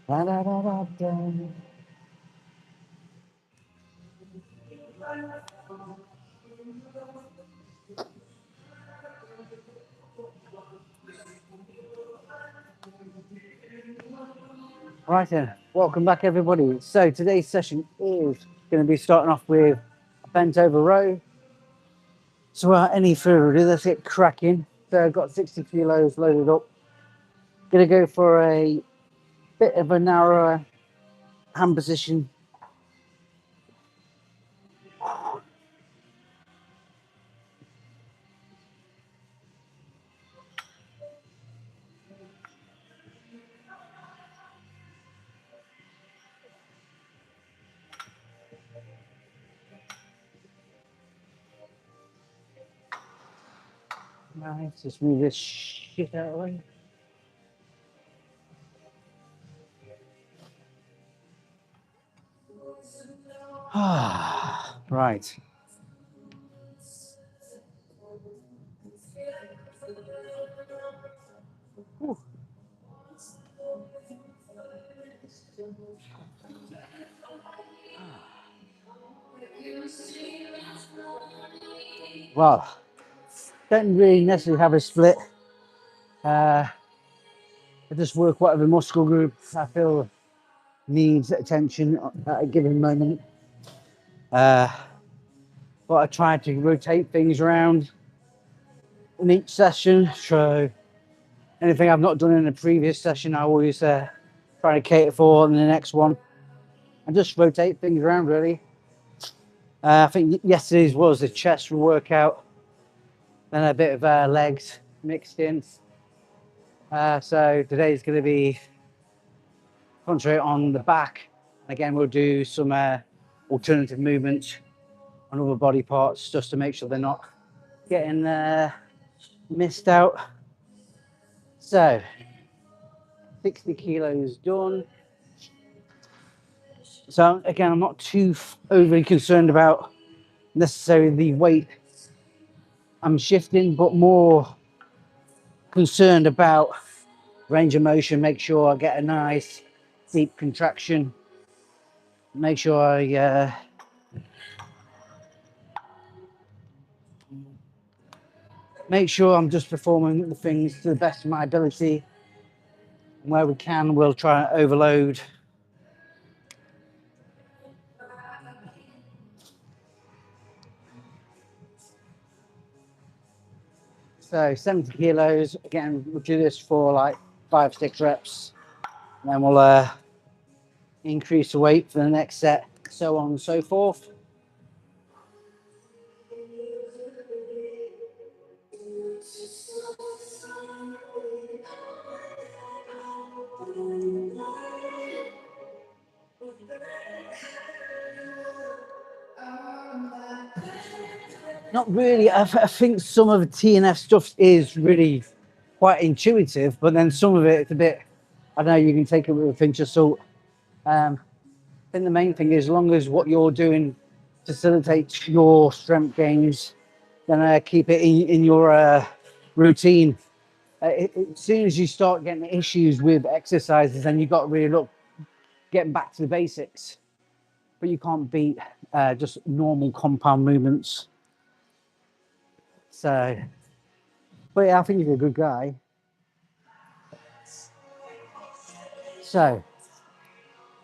Da, da, da, da, da. Right then, welcome back everybody. So today's session is going to be starting off with a bent over row. So without any further ado, let's get cracking. So I've got 60 kilos loaded up. Going to go for a bit of a narrower hand position. Right, just move this shit out of the way. Right. Whew. Well, don't really necessarily have a split. I just work whatever muscle group I feel needs attention at a given moment. But I try to rotate things around in each session. So anything I've not done in a previous session, I always try to cater for in the next one, and just rotate things around really. I think yesterday's was a chest workout, then a bit of legs mixed in. So today's going to be concentrate on the back. Again, we'll do some alternative movements on other body parts just to make sure they're not getting missed out. So 60 kilos done. So again, I'm not too overly concerned about necessarily the weight I'm shifting, but more concerned about range of motion. Make sure I get a nice deep contraction. Make sure I make sure I'm just performing the things to the best of my ability. And where we can, we'll try and overload. So 70 kilos, again, we'll do this for like 5-6 reps. And then we'll increase the weight for the next set, so on and so forth. Not really. I think some of the TNF stuff is really quite intuitive, but then some of it's a bit, I don't know, you can take it with a pinch of salt. I think the main thing is, as long as what you're doing facilitates your strength gains, then keep it in your routine. As soon as you start getting issues with exercises, then you've got to really look getting back to the basics. But you can't beat just normal compound movements. So, but yeah, I think you're a good guy. So,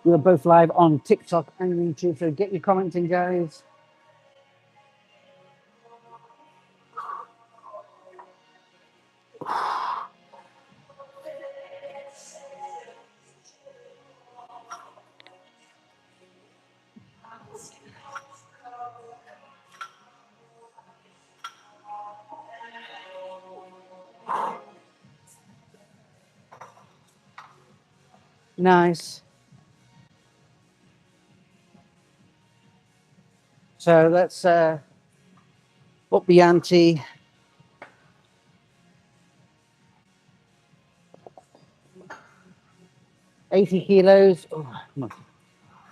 we're both live on TikTok and YouTube, so get your commenting, guys. Nice. So let's up the ante. $80 kilos. Oh,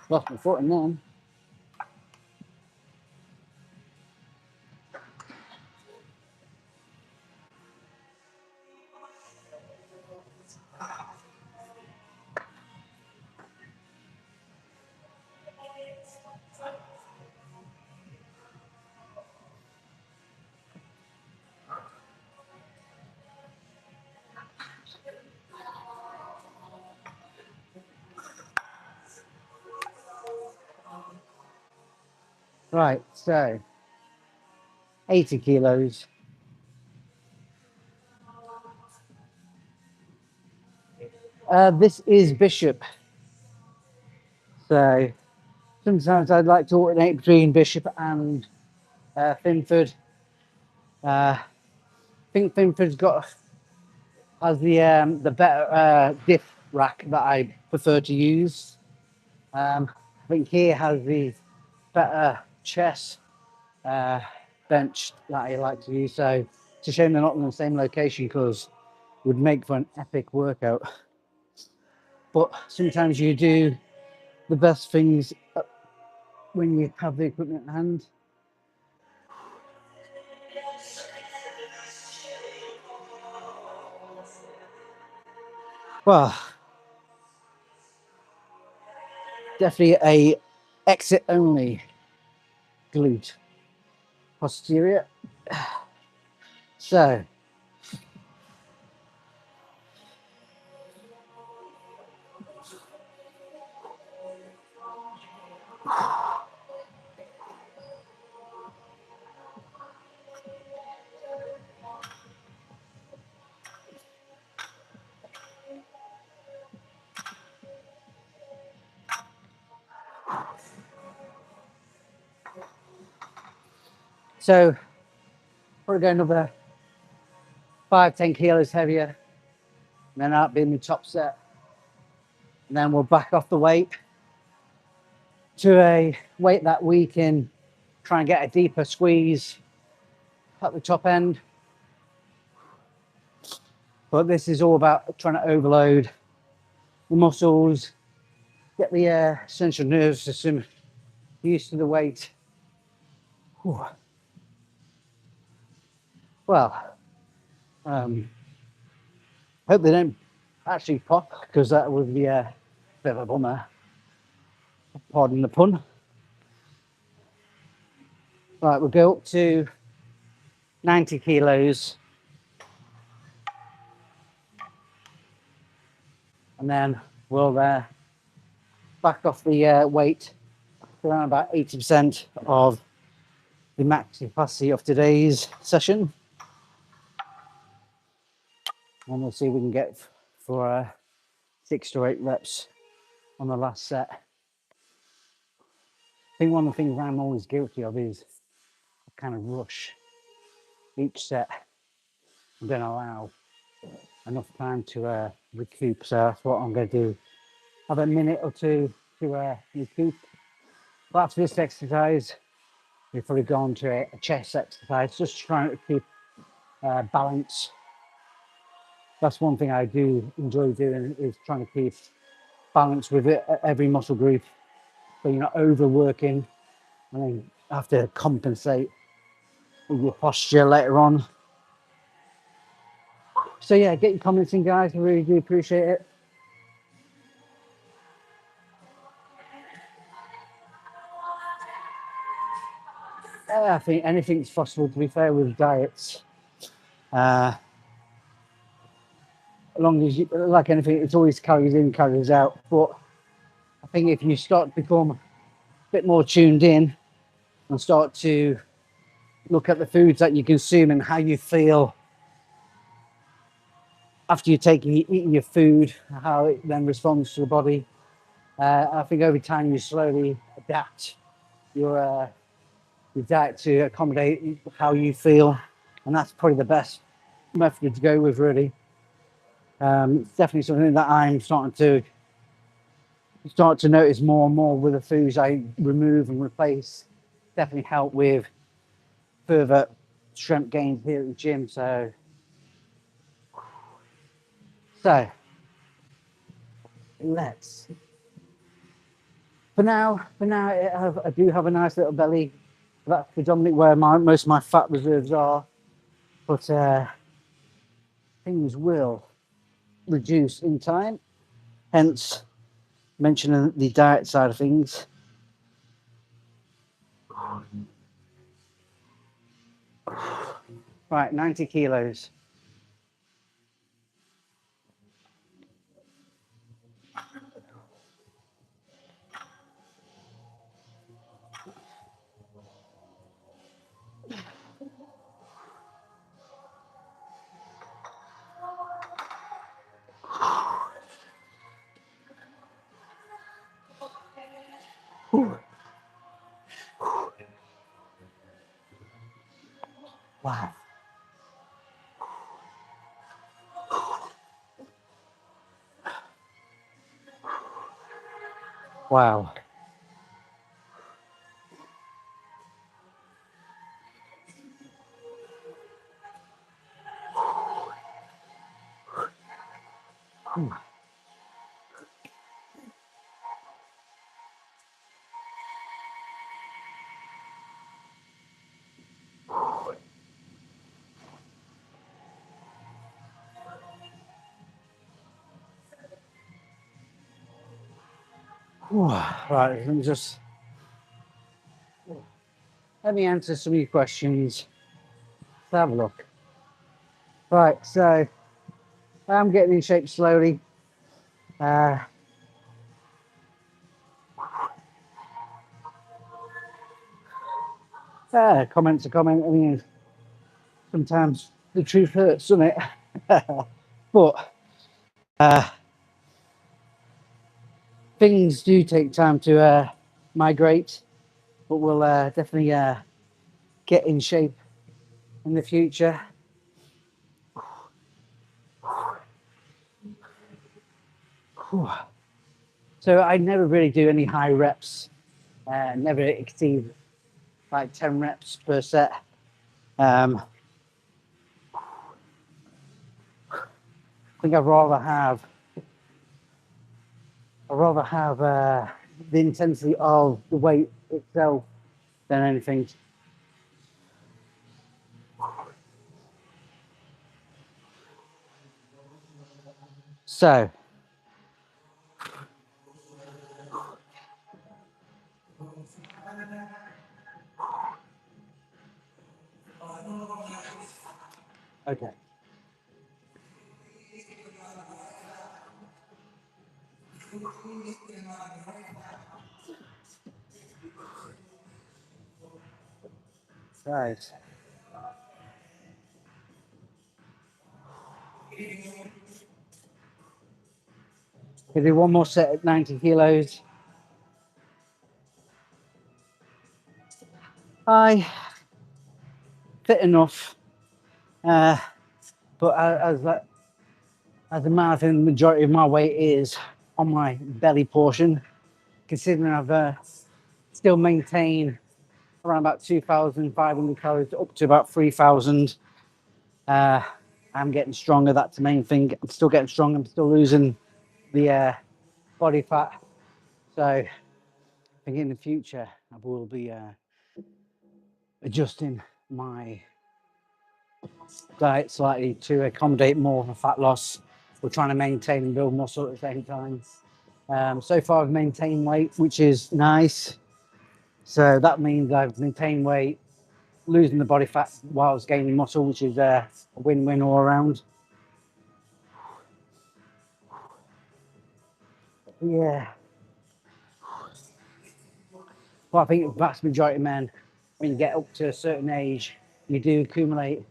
lost my foot in there. Right, so 80 kilos. This is Bishop. So sometimes I'd like to alternate between Bishop and Finford. I think Finford's has the better diff rack that I prefer to use. I think here has the better chest bench that I like to use. So it's a shame they're not in the same location because it would make for an epic workout. But sometimes you do the best things when you have the equipment in hand. Well, definitely a exit only glute posterior. So probably go another 5-10 kilos heavier, and then that'll be in the top set. And then we'll back off the weight to a weight that we can try and get a deeper squeeze at the top end. But this is all about trying to overload the muscles, get the central nervous system used to the weight. Whew. Well, hope they don't actually pop because that would be a bit of a bummer. Pardon the pun. Right, we'll go up to 90 kilos. And then we'll back off the weight to around about 80% of the max capacity of today's session. And we'll see if we can get for 6 to 8 reps on the last set. I think one of the things I'm always guilty of is I kind of rush each set and don't allow enough time to recoup. So that's what I'm going to do. Have a minute or two to recoup. But after this exercise, we've probably gone to a chest exercise, just trying to keep balance. That's one thing I do enjoy doing, is trying to keep balance with it at every muscle group, so you're not overworking and then have to compensate with your posture later on. So yeah, get your comments in, guys. I really do appreciate it. I think anything's possible, to be fair, with diets. As long as you, like anything, it's always calories in, calories out. But I think if you start to become a bit more tuned in and start to look at the foods that you consume and how you feel after you're eating your food, how it then responds to the body. I think over time you slowly adapt your diet to accommodate how you feel, and that's probably the best method to go with, really. It's definitely something that I'm starting to start to notice more and more with the foods I remove and replace. Definitely help with further strength gains here at the gym. So let's. For now, I do have a nice little belly. That's predominantly where most of my fat reserves are. But things will reduce in time. Hence, mentioning the diet side of things. Right, 90 kilos. Wow. Wow. Right, let me answer some of your questions. Let's have a look. Right, so I'm getting in shape slowly. Uh, Comment's a comment. I mean, sometimes the truth hurts, doesn't it? But things do take time to migrate, but we'll definitely get in shape in the future. So I never really do any high reps, never exceed like 10 reps per set. I think I'd rather have the intensity of the weight itself than anything. So, okay. Right. We'll do one more set at 90 kilos. I fit enough, but as a marathon, the majority of my weight is on my belly portion. Considering I've still maintained around about 2,500 calories up to about 3,000. I'm getting stronger. That's the main thing. I'm still getting strong. I'm still losing the body fat. So I think in the future I will be adjusting my diet slightly to accommodate more of a fat loss. We're trying to maintain and build muscle at the same time. So far I've maintained weight, which is nice. So that means I've maintained weight, losing the body fat whilst gaining muscle, which is a win-win all around. Yeah. Well, I think the vast majority of men, when you get up to a certain age, you do accumulate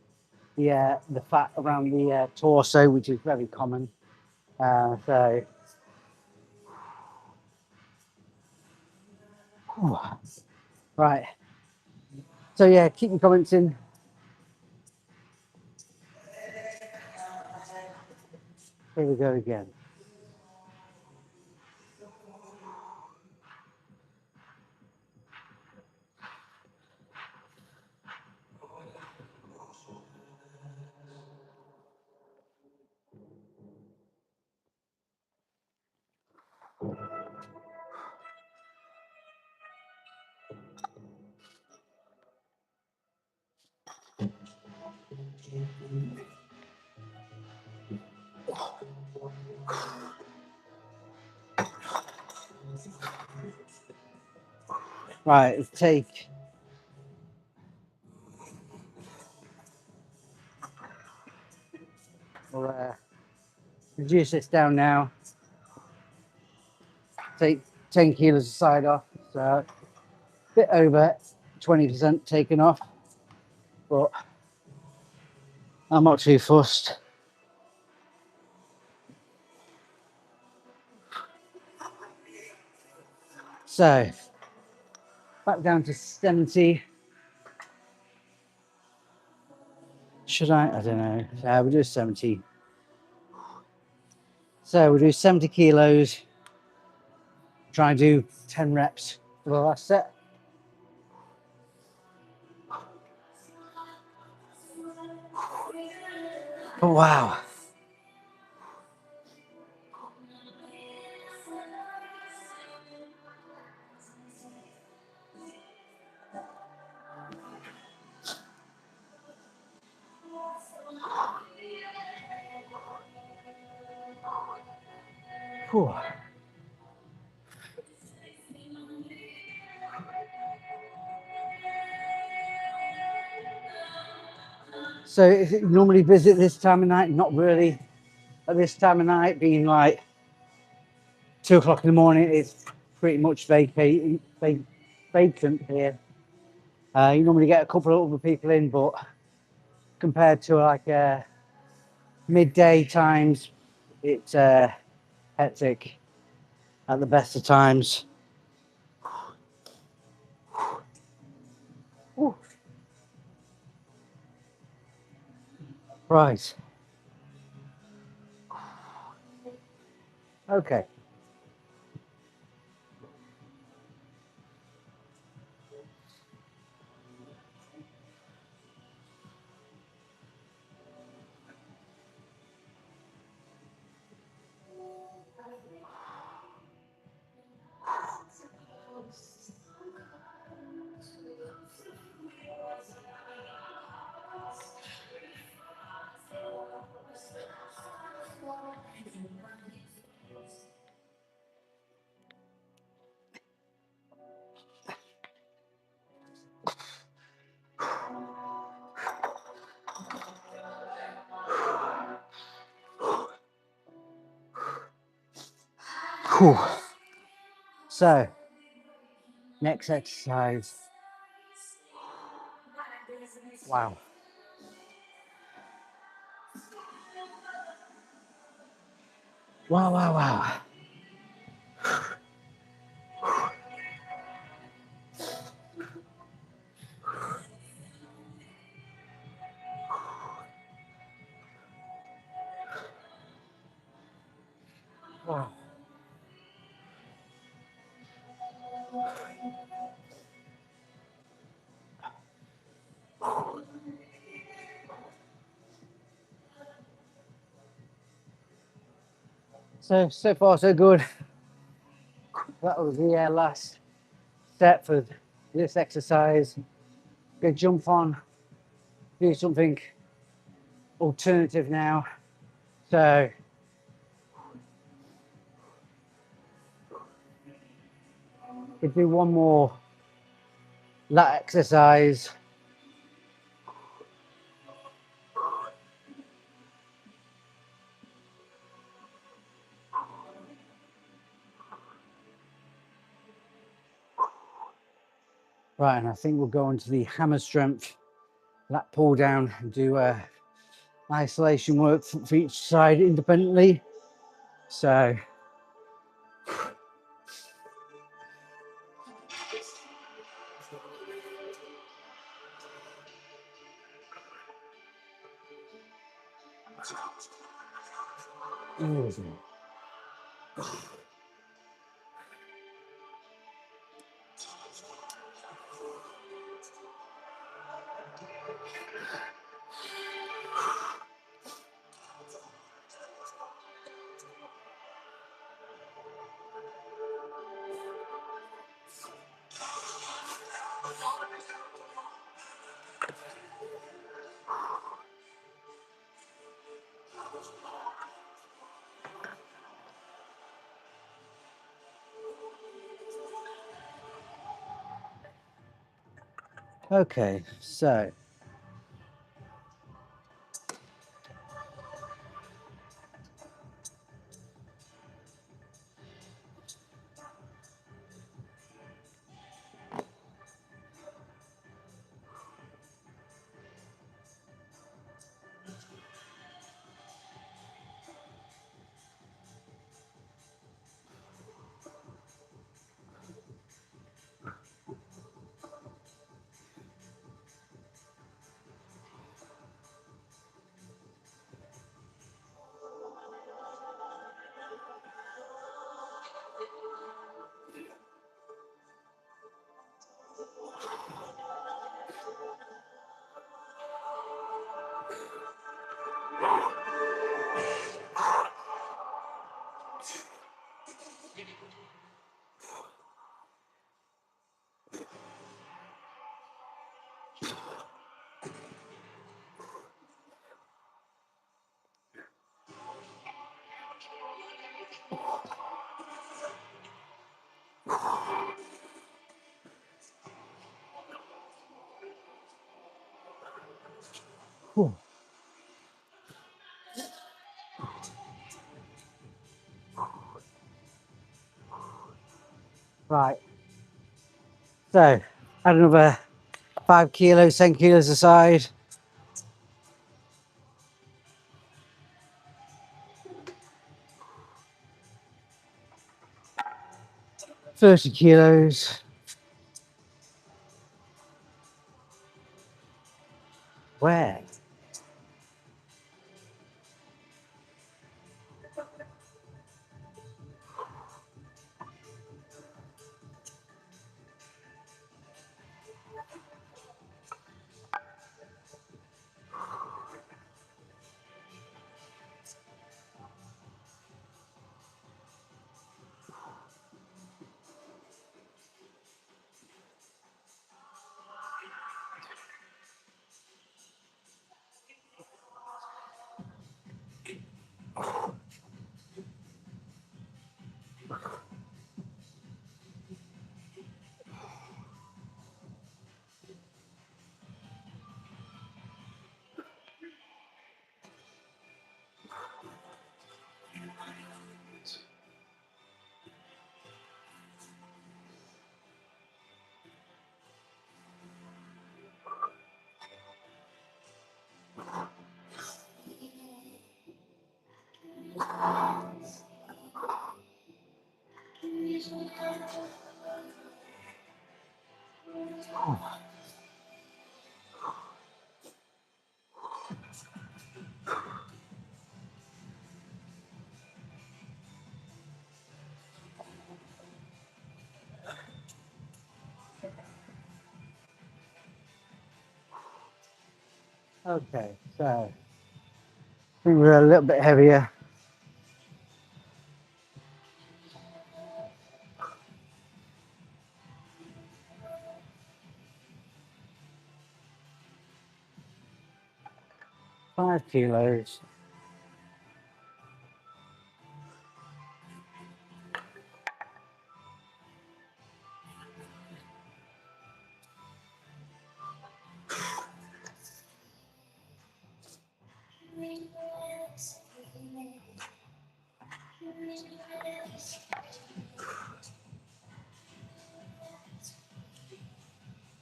the fat around the torso, which is very common. So, right. So yeah, keep your comments in. Here we go again. Right, let's take we'll reduce this down now. Take 10 kilos aside off, so a bit over 20% taken off, but I'm not too fussed. So back down to 70. Should I? I don't know. We'll do 70. So we'll do 70 kilos. Try and do 10 reps for the last set. Oh, wow. Whew. So is it normally busy at this time of night? Not really. At this time of night, being like 2 o'clock in the morning, it's pretty much vacant here. You normally get a couple of other people in, but compared to like midday times, it's hectic at the best of times. Ooh. Right. Okay. Whew. So, next exercise. Wow. Wow, wow, wow. Wow. So far so good. That was the last set for this exercise. Gonna jump on, do something alternative now. So we do one more lat exercise. Right, and I think we'll go on to the hammer strength lat pull down and do isolation work for each side independently. So Okay, so whew, right. So add another 5 kilos, 10 kilos aside. 30 kilos. Where? Okay, so I think we're a little bit heavier. Five kilos.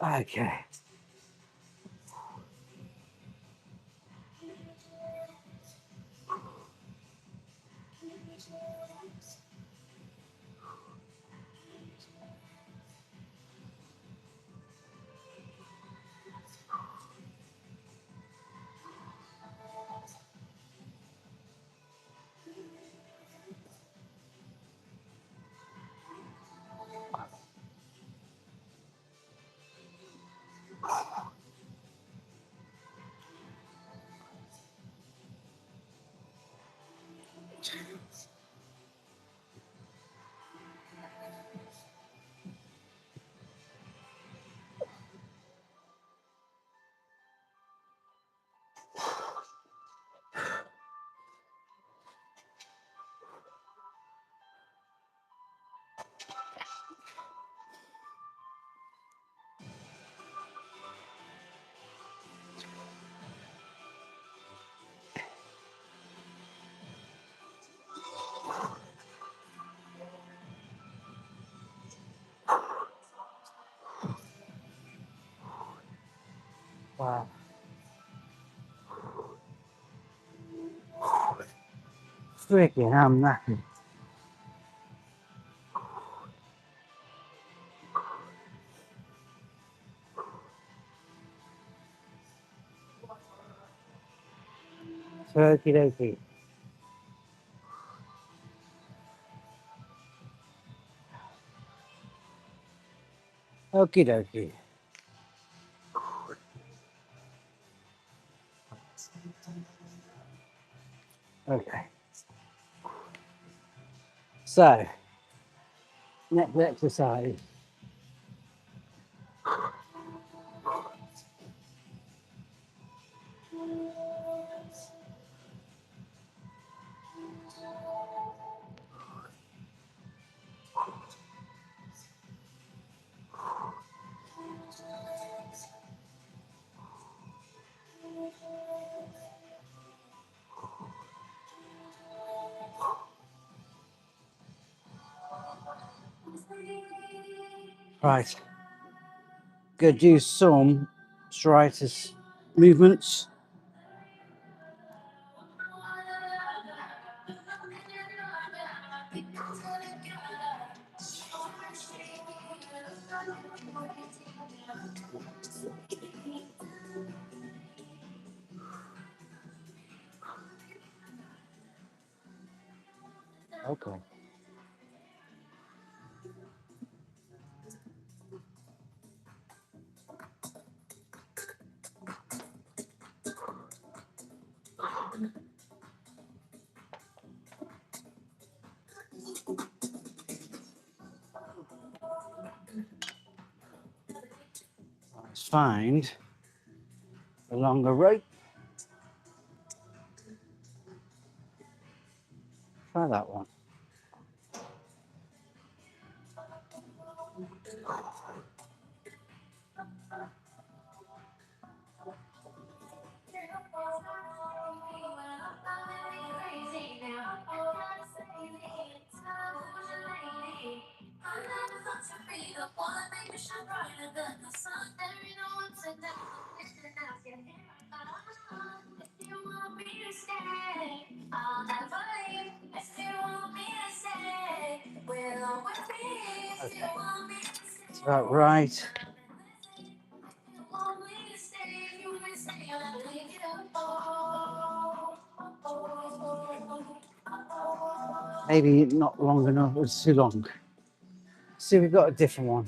Okay. Wow. Freaking, I'm knackered. Okie dokie. Okie dokie. Okay. So, next exercise. Right. Go do some striatus movements. Okay. Let's find a longer rope. Try that one. Okay. That's about right. Maybe not long enough, it was too long. See, we've got a different one.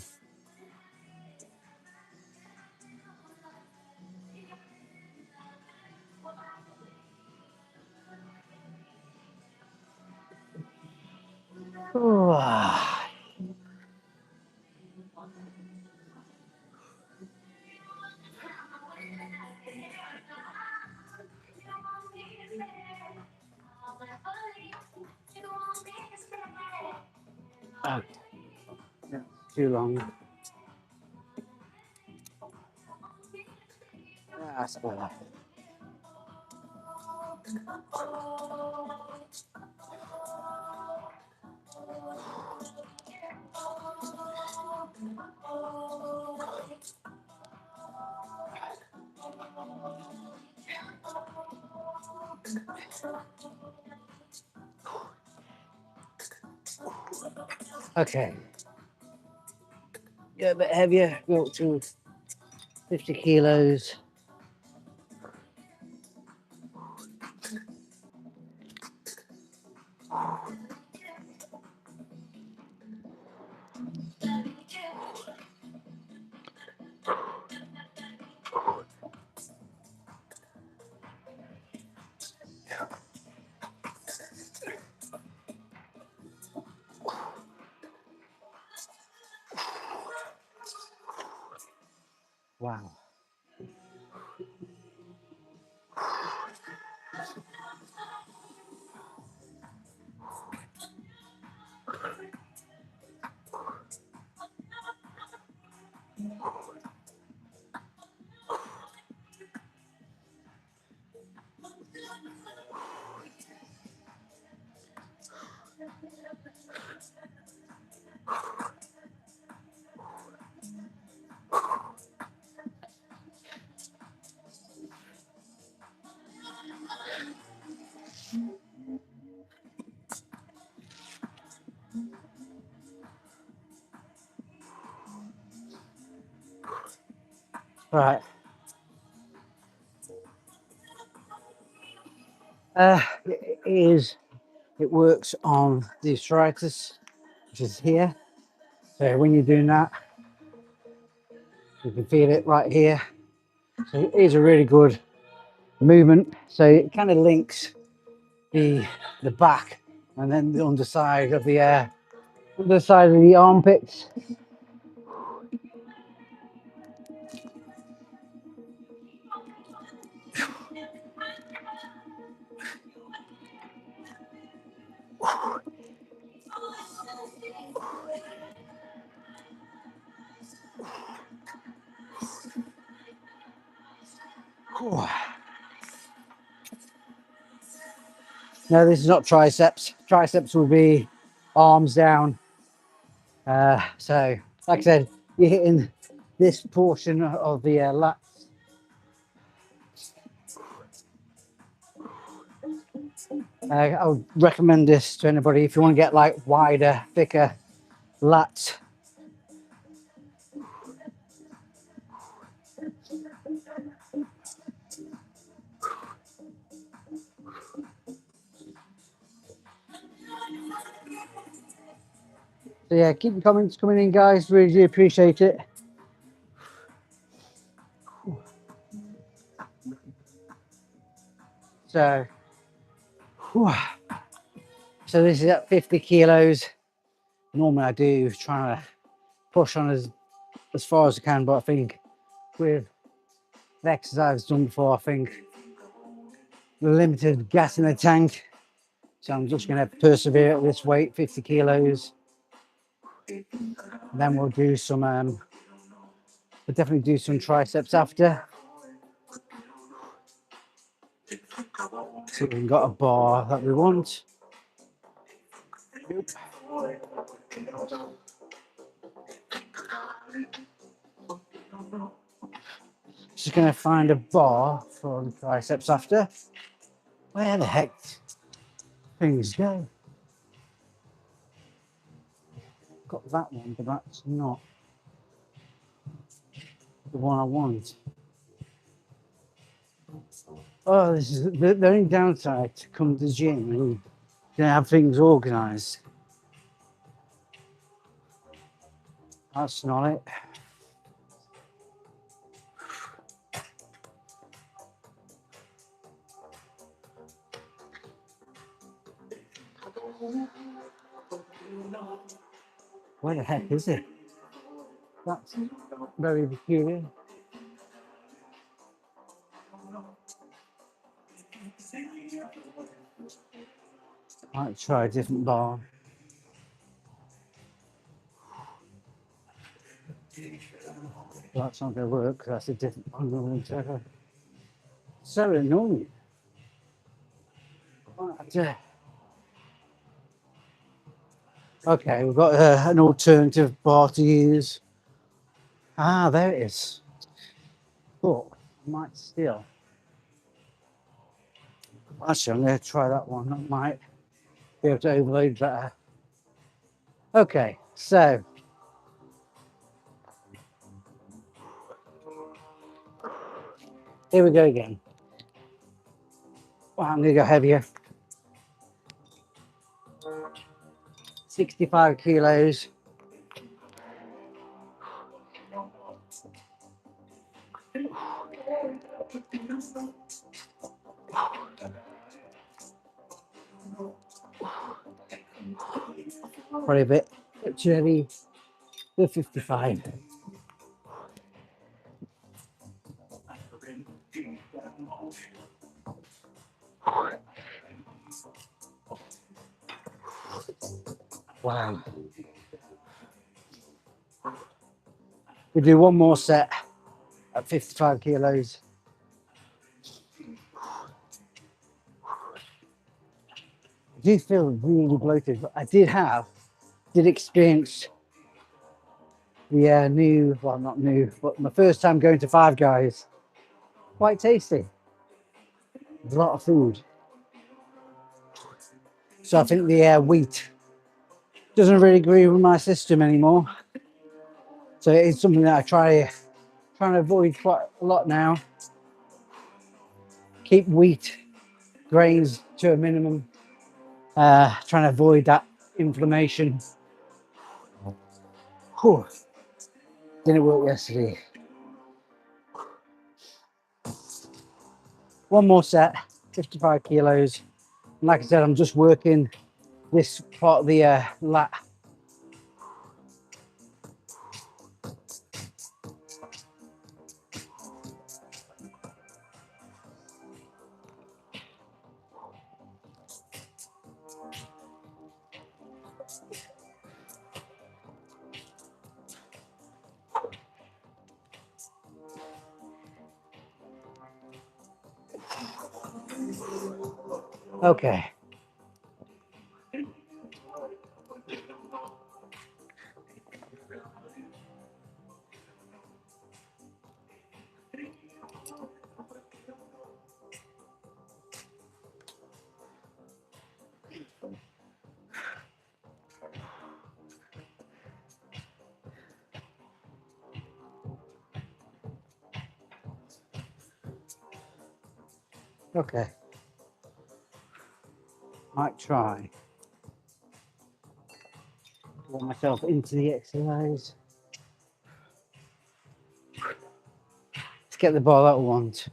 Oh, okay. Too long. That's better. Okay. Get a bit heavier, go up to 50 kilos. Wow. Right. It works on the striatus, which is here. So when you're doing that, you can feel it right here. So it is a really good movement. So it kind of links the back and then the underside of the armpits. No, this is not triceps. Triceps will be arms down. So, like I said, you're hitting this portion of the lats. I would recommend this to anybody if you want to get like wider, thicker lats. So yeah, keep the comments coming in, guys. Really do appreciate it. So, so this is at 50 kilos. Normally I do trying to push on as far as I can, but I think with the exercise I've done before, I think the limited gas in the tank. So I'm just going to persevere at this weight, 50 kilos. Then we'll do some, we'll definitely do some triceps after. So we've got a bar that we want. Just going to find a bar for the triceps after. Where the heck things go? Got that one, but that's not the one I want. Oh, this is the only downside to come to the gym and have things organised. That's not it. Where the heck is it? That's very peculiar. Might try a different bar. Well, that's not going to work because that's a different one. So annoying. Okay, we've got an alternative bar to use. Ah, there it is. But I might still. Actually, I'm going to try that one. That might be able to overload better. Okay, so here we go again. Well, I'm going to go heavier. 65 kilos. Probably a bit too heavy. The 55. Wow. We do one more set at 55 kilos. I do feel really bloated, but I did experience the new, well, not new, but my first time going to Five Guys. Quite tasty. There's a lot of food. So I think the wheat doesn't really agree with my system anymore. So it's something that I try trying to avoid quite a lot now. Keep wheat grains to a minimum. Trying to avoid that inflammation. Whew. Didn't work yesterday. One more set, 55 kilos. And like I said, I'm just working this part of the lat. Okay. Okay. Might try. Get myself into the exercise. Let's get the ball out I want.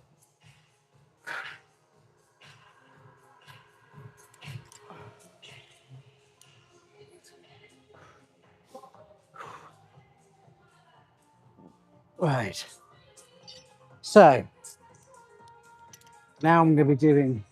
Right. So now I'm going to be doing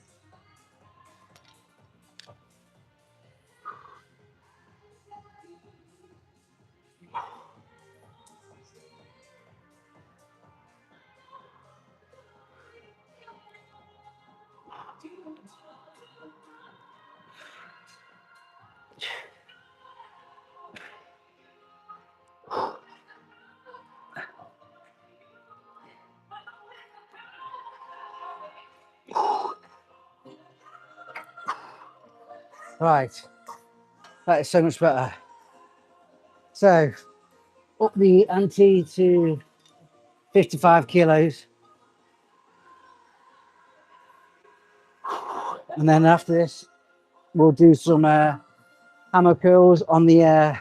right. That is so much better. So up the ante to 55 kilos. And then after this, we'll do some hammer curls on the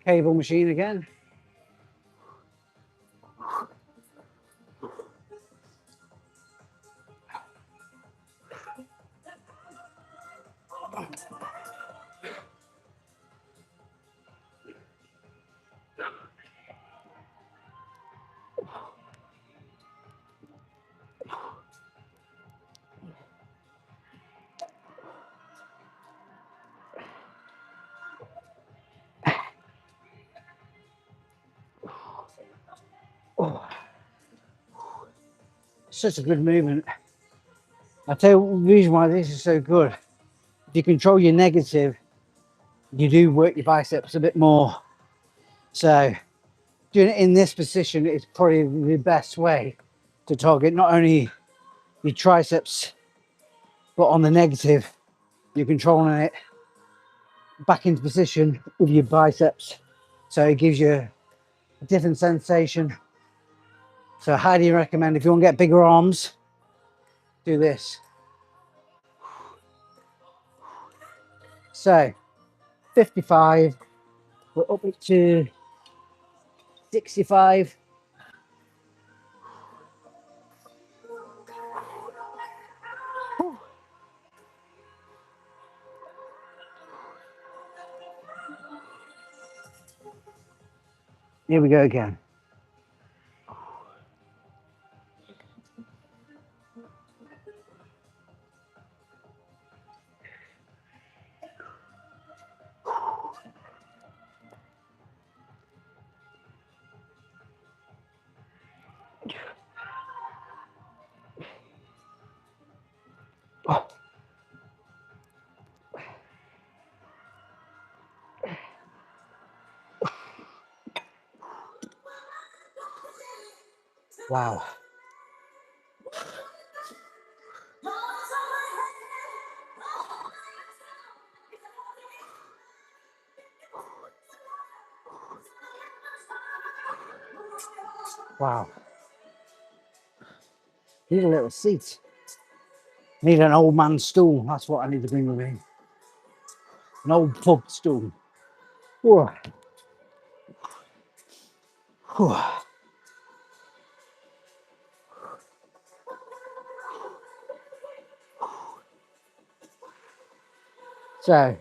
cable machine again. Oh, such a good movement. I'll tell you the reason why this is so good. If you control your negative, you do work your biceps a bit more. So doing it in this position is probably the best way to target not only your triceps, but on the negative, you're controlling it back into position with your biceps. So it gives you a different sensation. So I highly recommend, if you want to get bigger arms, do this. So 55, we're up to 65. Here we go again. Oh. Wow. Wow. Need a little seat. Need an old man stool. That's what I need to bring with me. An old pub stool. Whew. Whew. So,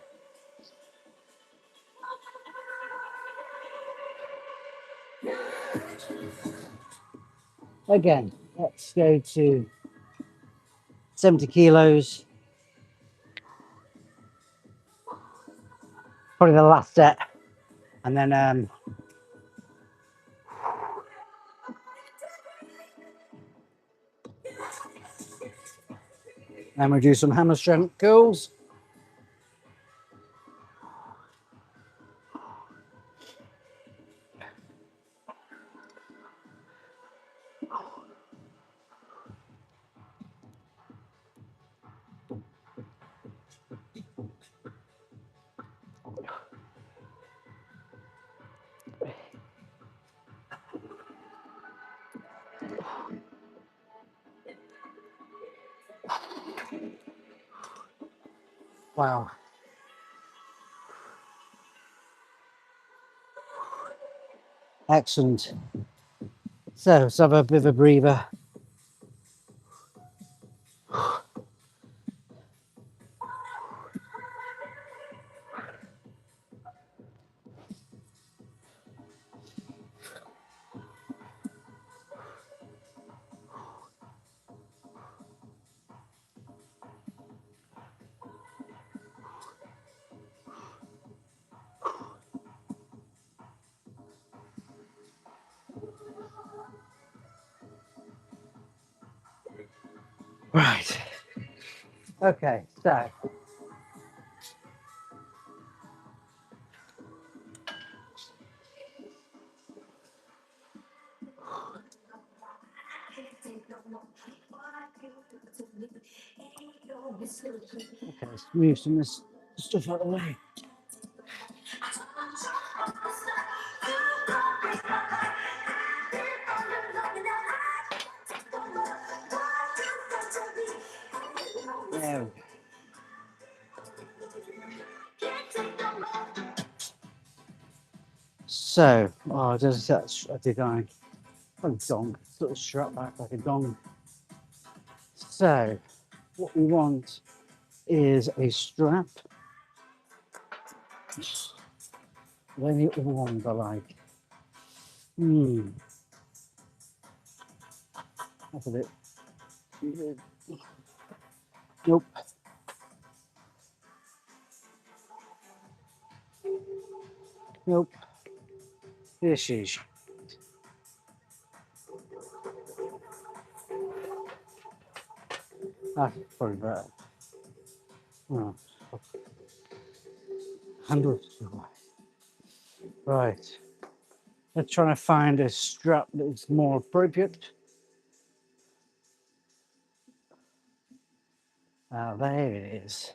again, let's go to 70 kilos. Probably the last set. And then we'll do some hammer strength curls. Wow. Excellent. So let's have a bit of a breather. Right. Okay, so okay, let's move some of this stuff out of the way. There we go. So, oh, there's that I did I a dong, sort of strap back like a dong. So, what we want is a strap. Any other ones I like. That's a bit. Nope. Nope. This is. That's probably better. Oh, handle. Right. Let's try to find a strap that's more appropriate. There it is.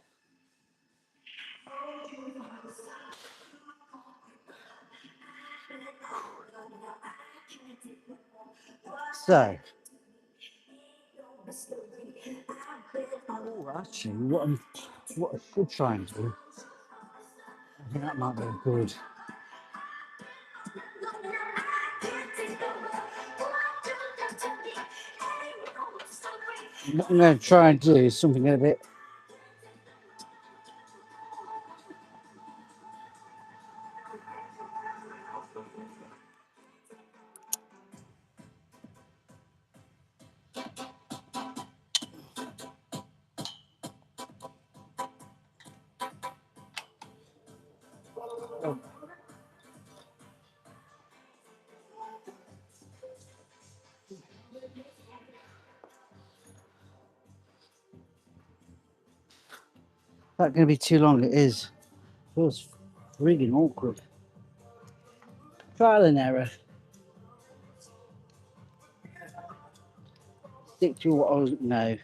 So, actually, what I should try and do, I think that might be good. What I'm going to try and do is something a bit. Not going to be too long. It is. Feels really awkward. Trial and error. Stick to what I was. No.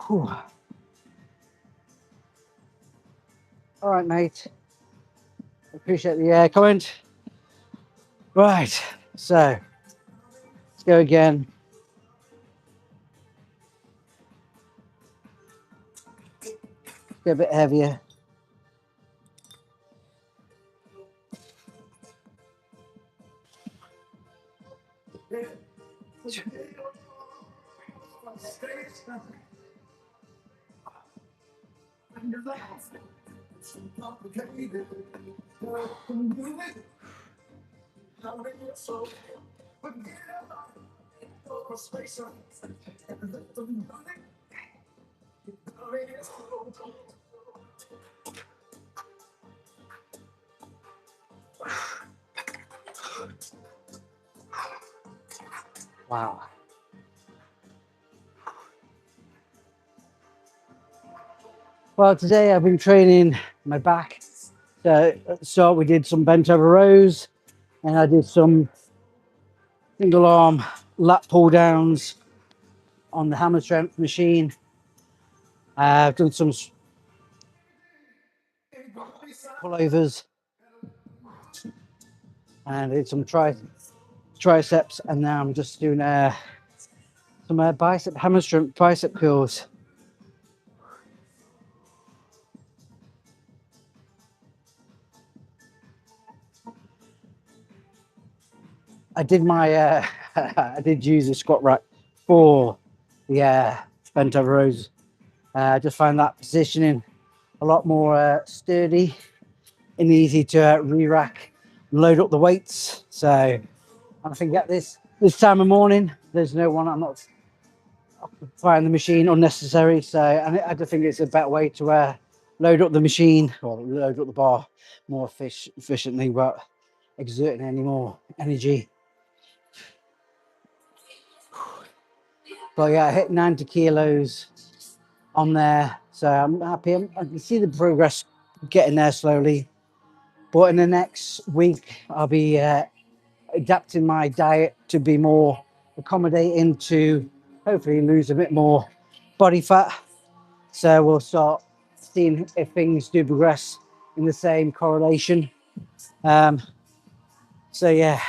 Whew. All right, mate. Appreciate the comment. Right, so let's go again. Get a bit heavier. Wow. Well, today I've been training my back. So at the start we did some bent over rows, and I did some single arm lat pull downs on the hammer strength machine. I've done some pullovers and did some triceps, and now I'm just doing some bicep hammer strength tricep curls. I did my I did use a squat rack for the bent over rows. I just find that positioning a lot more sturdy and easy to re-rack and load up the weights. So I think at this time of morning, there's no one. I'm not occupying the machine unnecessary. So I just think it's a better way to load up the machine or load up the bar more efficiently without exerting any more energy. But yeah, I hit 90 kilos on there, so I'm happy. I can see the progress getting there slowly. But in the next week, I'll be adapting my diet to be more accommodating to hopefully lose a bit more body fat. So we'll start seeing if things do progress in the same correlation. So yeah.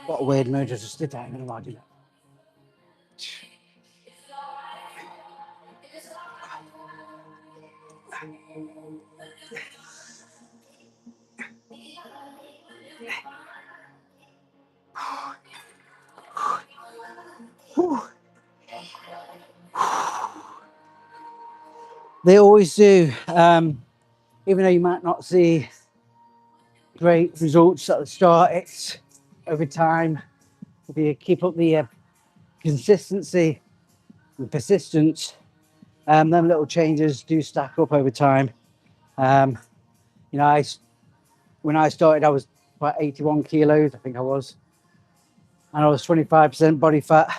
What a weird mood to just sit down and imagine it. They always do. Even though you might not see great results at the start, it's over time. If you keep up the consistency and persistence, them little changes do stack up over time. You know, when I started, I was about 81 kilos, I think I was, and I was 25% body fat.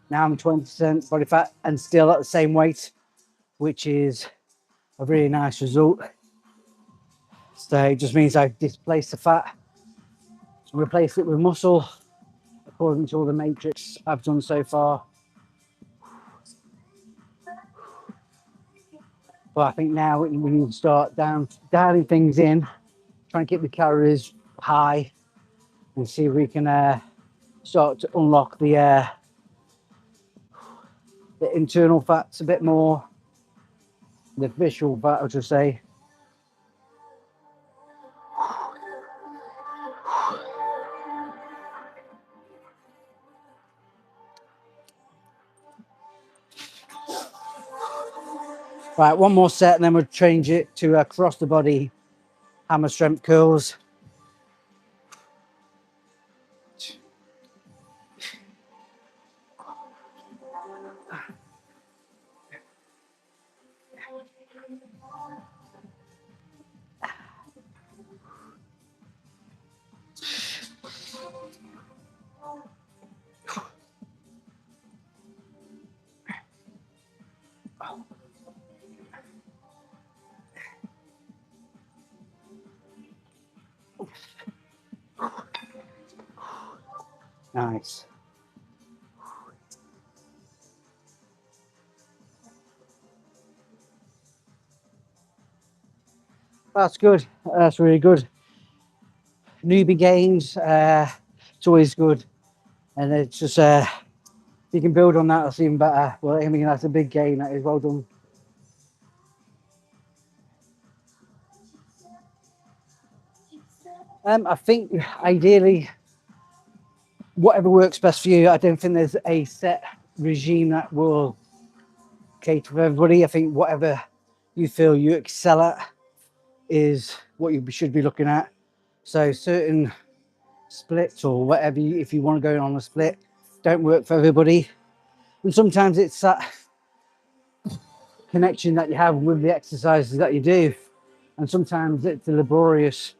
Now I'm 20% body fat and still at the same weight, which is a really nice result. So it just means I've displaced the fat, replaced it with muscle, according to all the matrix I've done so far. But I think now we need to start dialing things in, trying to keep the calories high and see if we can start to unlock the internal fats a bit more, the visceral fat, I should say. Right, one more set and then we'll change it to across the body hammer strength curls. Nice. That's good. That's really good. Newbie gains, it's always good. And it's just, you can build on that, that's even better. Well, I mean, that's a big gain, that is well done. I think ideally, whatever works best for you. I don't think there's a set regime that will cater for everybody. I think whatever you feel you excel at is what you should be looking at. So certain splits or whatever, if you want to go on a split, don't work for everybody. And sometimes it's that connection that you have with the exercises that you do. And sometimes it's the laborious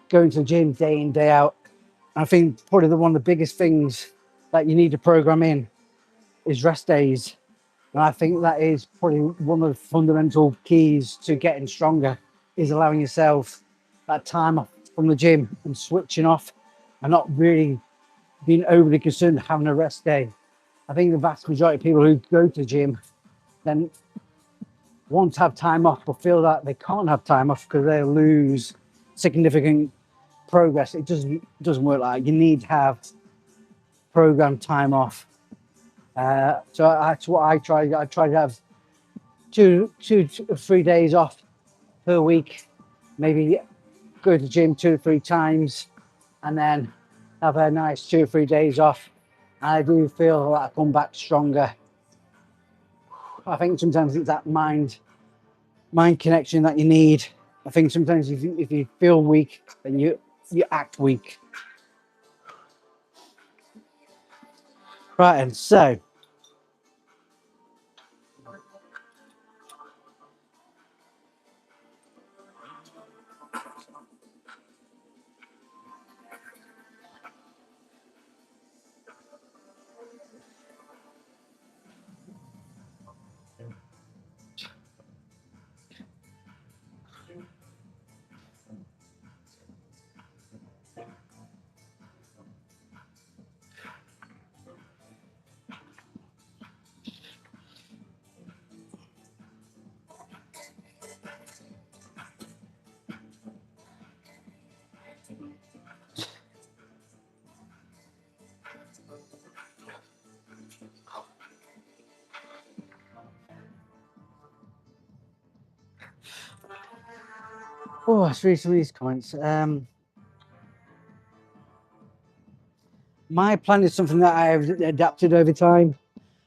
going to the gym day in, day out. I think probably one of the biggest things that you need to program in is rest days. And I think that is probably one of the fundamental keys to getting stronger, is allowing yourself that time off from the gym and switching off and not really being overly concerned having a rest day. I think the vast majority of people who go to the gym then want to have time off but feel that they can't have time off because they lose significant progress. It doesn't work like that. You need to have programmed time off. So that's what I try. I try to have two or 3 days off per week, maybe go to the gym 2 or 3 times and then have a nice 2 or 3 days off. And I do feel like I come back stronger. I think sometimes it's that mind connection that you need. I think sometimes if you feel weak, then you act weak. Right, and so let's read some of these comments. My plan is something that I have adapted over time.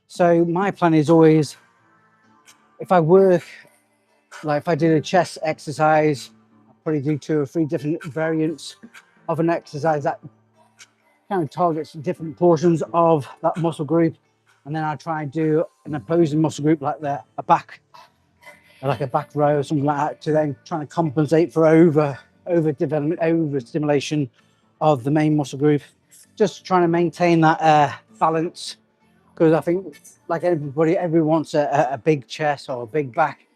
So my plan is always, if I work, like if I did a chest exercise, I'll probably do 2 or 3 different variants of an exercise that kind of targets different portions of that muscle group. And then I'll try and do an opposing muscle group like a back row or something like that, to then trying to compensate for over development, over stimulation of the main muscle group. Just trying to maintain that balance, because I think like everyone wants a big chest or a big back.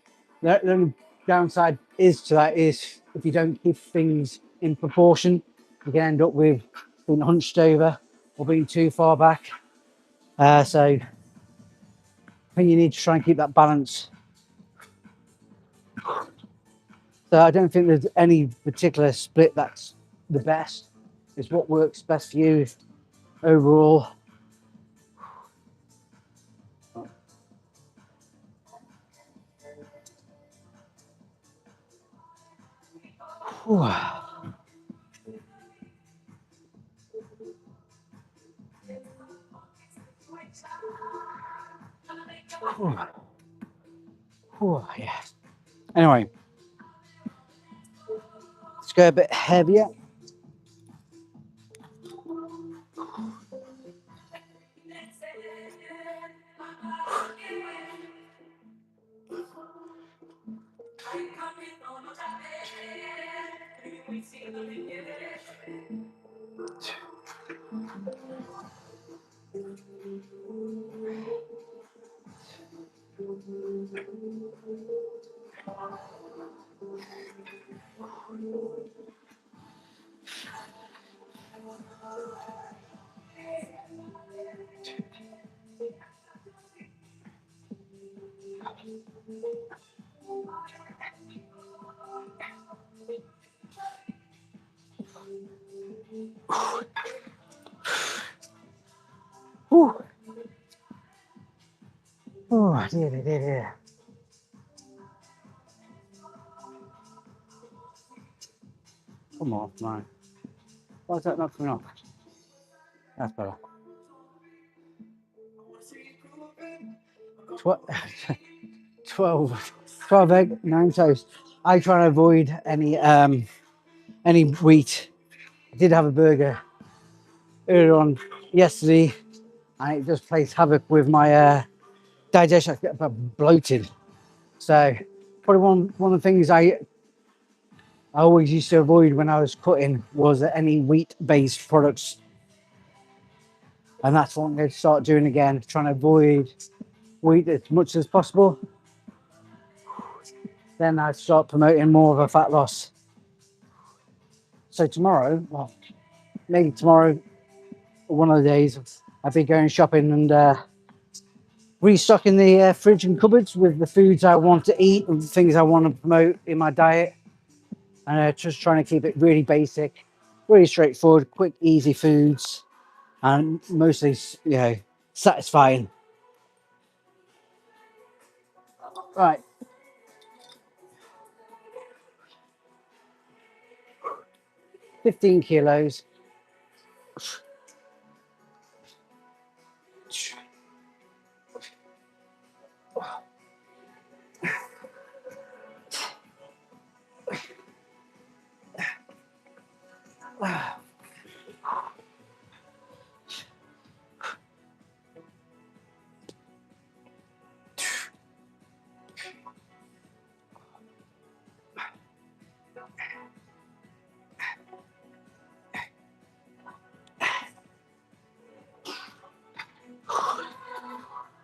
The only downside is if you don't keep things in proportion, you can end up with being hunched over or being too far back. So I think you need to try and keep that balance. So I don't think there's any particular split that's the best. It's what works best for you overall. Whew. Whew. Whew, yeah. Anyway, let's go a bit heavier. Whew. Oh, dear. Come on, man. Why is that not coming off? That's better. 12 egg, 9 toast. I try to avoid any wheat. I did have a burger earlier on yesterday, and it just plays havoc with my digestion. I get bloated. So probably one of the things I always used to avoid when I was cutting was any wheat-based products. And that's what I'm going to start doing again, trying to avoid wheat as much as possible. Then I start promoting more of a fat loss. So tomorrow, well, maybe tomorrow, one of the days, I'll be going shopping and restocking the fridge and cupboards with the foods I want to eat and the things I want to promote in my diet. And just trying to keep it really basic, really straightforward, quick, easy foods, and mostly, you know, satisfying. Right. $15 kilos.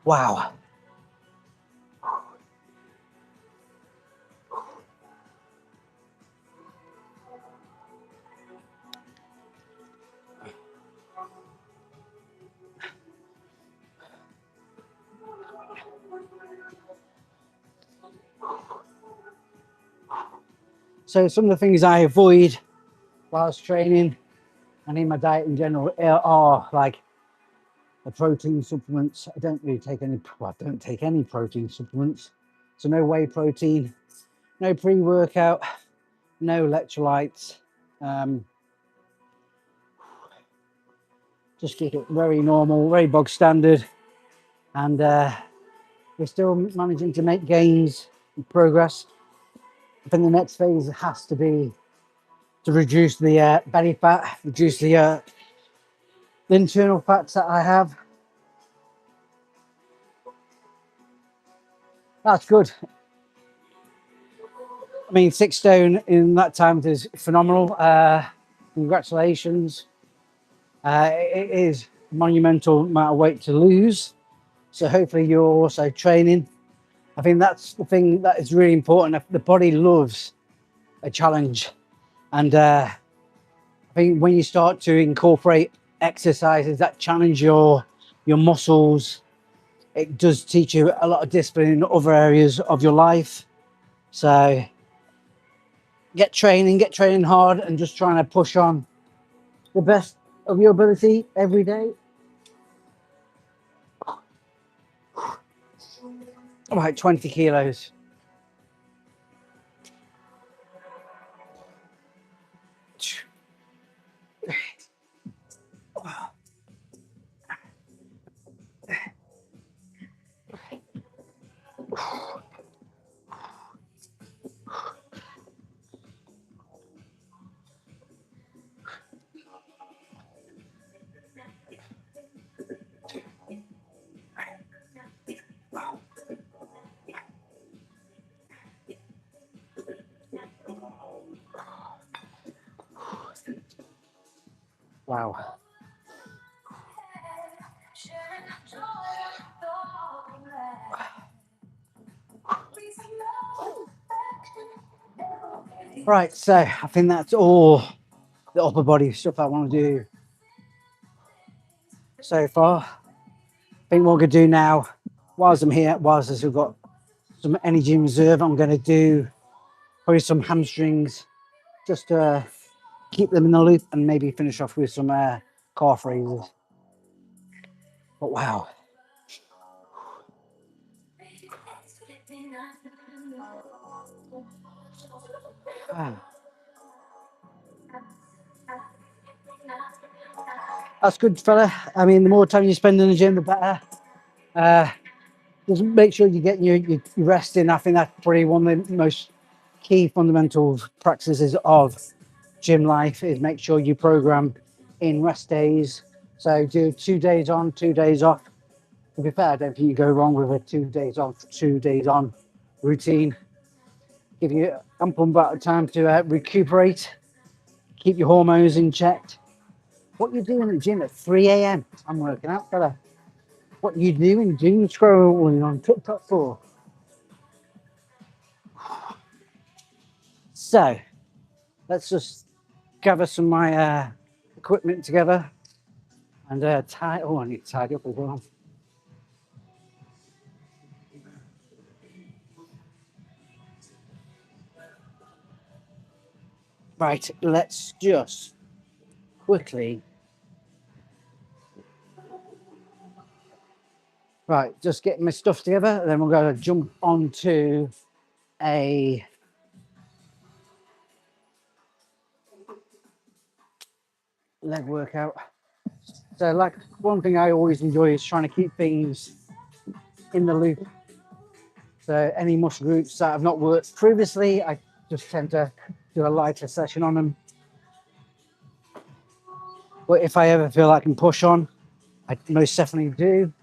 Wow. So some of the things I avoid whilst training and in my diet in general are like the protein supplements. I don't really take any, well, I don't take any protein supplements. So no whey protein, no pre-workout, no electrolytes. Just keep it very normal, very bog standard. And we're still managing to make gains and progress. I think the next phase has to be to reduce the belly fat, reduce the internal fats that I have. That's good. I mean, 6 stone in that time is phenomenal. Congratulations. It is a monumental amount of weight to lose. So hopefully you're also training. I think that's the thing that is really important. The body loves a challenge. And I think when you start to incorporate exercises that challenge your muscles, it does teach you a lot of discipline in other areas of your life. So get training hard, and just trying to push on the best of your ability every day. About 20 kilos. Wow. Right, so I think that's all the upper body stuff I want to do so far. I think what we're going to do now, whilst I'm here, whilst I've got some energy in reserve, I'm going to do probably some hamstrings just to keep them in the loop, and maybe finish off with some calf raises. But wow. Ah. That's good, fella. I mean, the more time you spend in the gym, the better. Just make sure you get your rest in. I think that's probably one of the most key fundamental practices of gym life, is make sure you program in rest days. So do 2 days on, 2 days off. To be fair, I don't think you go wrong with a 2 days off, 2 days on routine. Give you ample amount of time to recuperate, keep your hormones in check. What you doing at the gym at 3 a.m? I'm working out, fella. What you doing? Doom scrolling on TikTok for? So let's just gather some of my equipment together and tie. Oh, I need to tidy up as well. Right, let's just quickly. Right, just getting my stuff together, and then we're going to jump onto a leg workout. So, like, one thing I always enjoy is trying to keep things in the loop. So, any muscle groups that I've not worked previously, I just tend to do a lighter session on them. But if I ever feel I can push on, I most definitely do.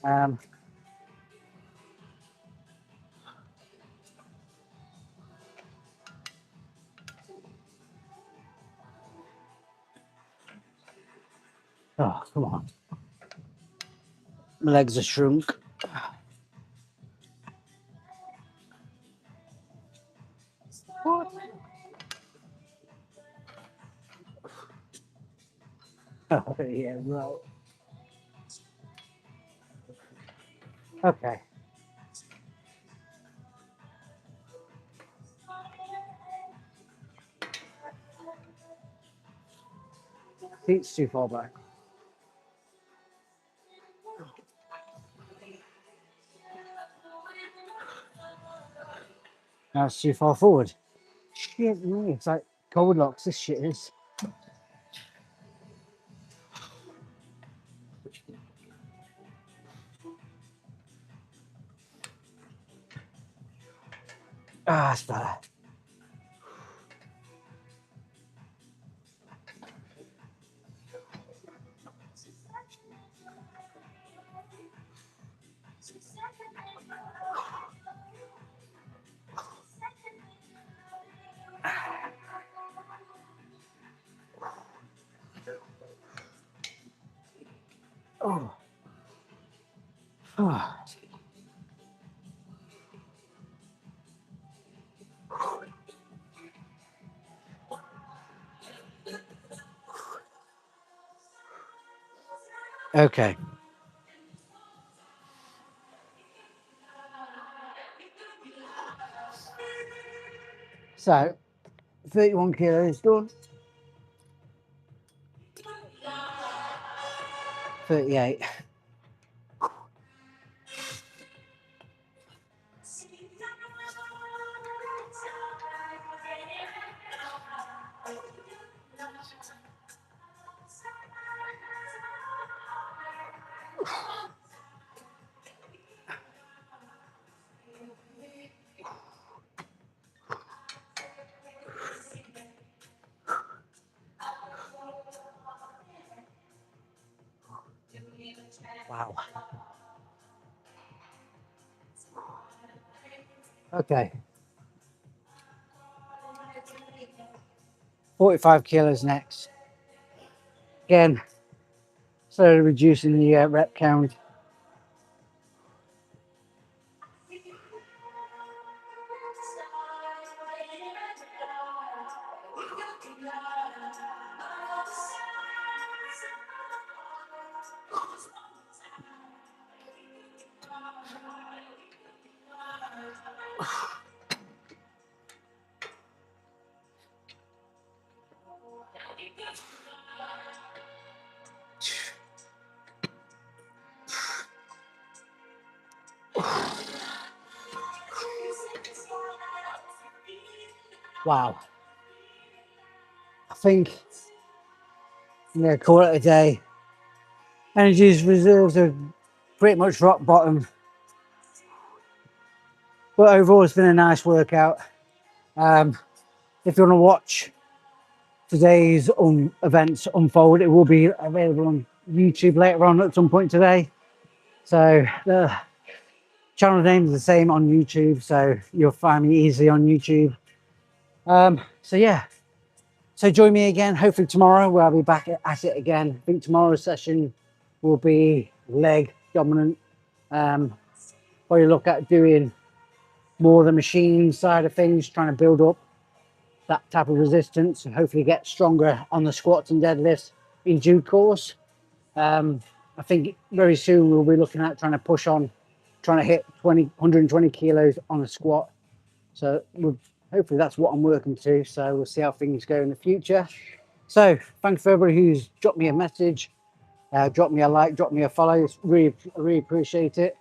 Oh, come on. My legs are shrunk. What? Oh, yeah, right. Okay. Seat's too far back. Now it's too far forward. Shit, me. It's like cold locks, this shit is. Ah, it's better. Oh. Oh. Okay. So 31 kilos done. 38. Wow. Okay. 45 kilos next. Again, slowly reducing the rep count. Wow. I think I'm going to call it a day. Energy's reserves are pretty much rock bottom. But overall, it's been a nice workout. If you want to watch today's events unfold, it will be available on YouTube later on at some point today. So the channel name is the same on YouTube, so you'll find me easily on YouTube. So yeah, so join me again hopefully tomorrow, where I'll be back at it again. I think tomorrow's session will be leg dominant. Probably look at doing more the machine side of things, trying to build up that type of resistance and hopefully get stronger on the squats and deadlifts in due course. I think very soon we'll be looking at trying to push on, trying to hit 120 kilos on a squat. So hopefully that's what I'm working to. So we'll see how things go in the future. So thanks for everybody who's dropped me a message, dropped me a like, dropped me a follow. I really appreciate it.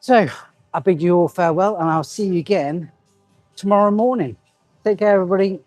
So I bid you all farewell, and I'll see you again tomorrow morning. Take care, everybody.